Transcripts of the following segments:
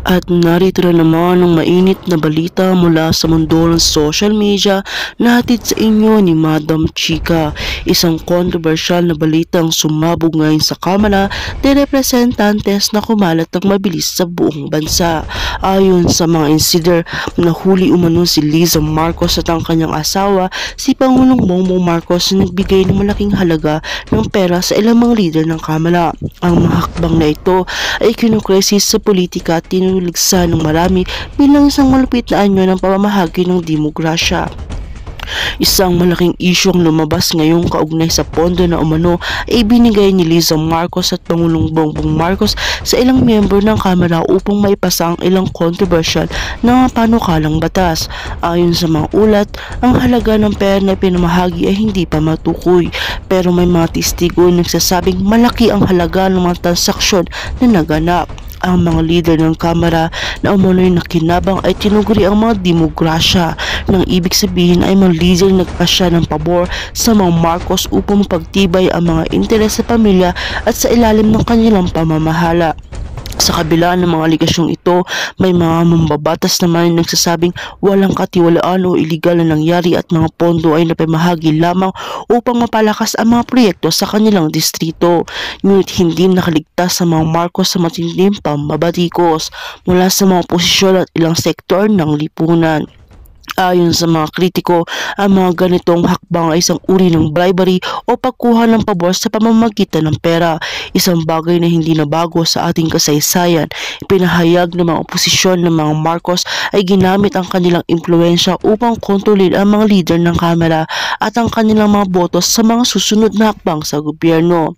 At narito na naman ang mainit na balita mula sa mundo ng social media na hatid sa inyo ni Madam Chika. Isang kontrobersyal na balitang sumabog ngayon sa Kamara de Representantes na kumalat ng mabilis sa buong bansa. Ayon sa mga insider, nahuli umano si Liza Marcos at ang kanyang asawa, si Pangulong Bongbong Marcos, na nagbigay ng malaking halaga ng pera sa ilang mga leader ng Kamara. Ang mga hakbang na ito ay kinukresis sa politika at tinuligsa ng marami bilang isang malupit na anyo ng pamamahagi ng demokrasya. Isang malaking isyong lumabas ngayong kaugnay sa pondo na umano ay binigay ni Liza Marcos at Pangulong Bongbong Marcos sa ilang miyembro ng Kamara upang maipasa ang ilang kontrobersyal na panukalang batas. Ayon sa mga ulat, ang halaga ng pera na pinamahagi ay hindi pa matukoy, pero may mga testigo nagsasabing malaki ang halaga ng mga transaksyon na naganap. Ang mga leader ng Kamara na umunoy nakinabang ay tinuguri ang mga demokrasya, nang ibig sabihin ay mga leader nagpasya ng pabor sa mga Marcos upang mapagtibay ang mga interes sa pamilya at sa ilalim ng kanilang pamamahala. Sa kabila ng mga aligasyong ito, may mga mambabatas naman nagsasabing walang katiwalaan o iligal na nangyari at mga pondo ay napamahagi lamang upang mapalakas ang mga proyekto sa kanilang distrito. Ngunit hindi nakaligtas sa mga Marcos sa matinding pambabatikos mula sa mga posisyon at ilang sektor ng lipunan. Ayon sa mga kritiko, ang mga ganitong hakbang ay isang uri ng bribery o pagkuha ng pabor sa pamamagitan ng pera, isang bagay na hindi na bago sa ating kasaysayan. Pinahayag ng mga oposisyon ng mga Marcos ay ginamit ang kanilang impluensya upang kontrolin ang mga leader ng Kamara at ang kanilang mga boto sa mga susunod na hakbang sa gobyerno.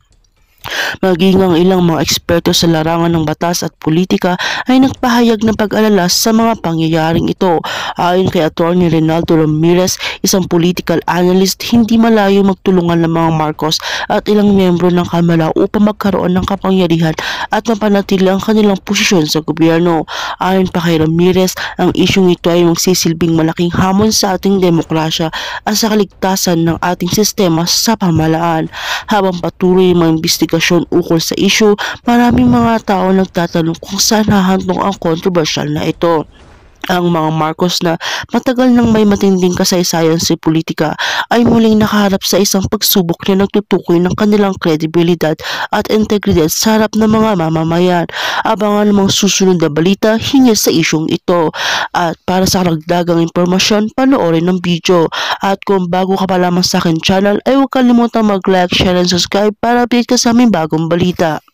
Maging ang ilang mga eksperto sa larangan ng batas at politika ay nagpahayag ng pag-alala sa mga pangyayaring ito. Ayon kay Attorney Reynaldo Ramirez, isang political analyst, hindi malayo magtulungan ng mga Marcos at ilang miyembro ng Kamara upang magkaroon ng kapangyarihan at mapanatili ang kanilang posisyon sa gobyerno. Ayon pa kay Ramirez, ang isyong ito ay magsisilbing malaking hamon sa ating demokrasya at sa kaligtasan ng ating sistema sa pamahalaan. Habang patuloy ang investigasyon ukol sa issue, maraming mga tao nagtatanong kung saan hahantong ang kontrobersyal na ito. Ang mga Marcos na matagal nang may matinding kasaysayan sa politika ay muling nakaharap sa isang pagsubok na nagtutukoy ng kanilang kredibilidad at integridad sa harap ng mga mamamayan. Abangan ang mga susunod na balita hinggil sa isyong ito. At para sa karagdagang impormasyon, panoorin ng video. At kung bago ka pa lamang sa akin channel, ay huwag kalimutang mag-like, share, and subscribe para update ka sa aming bagong balita.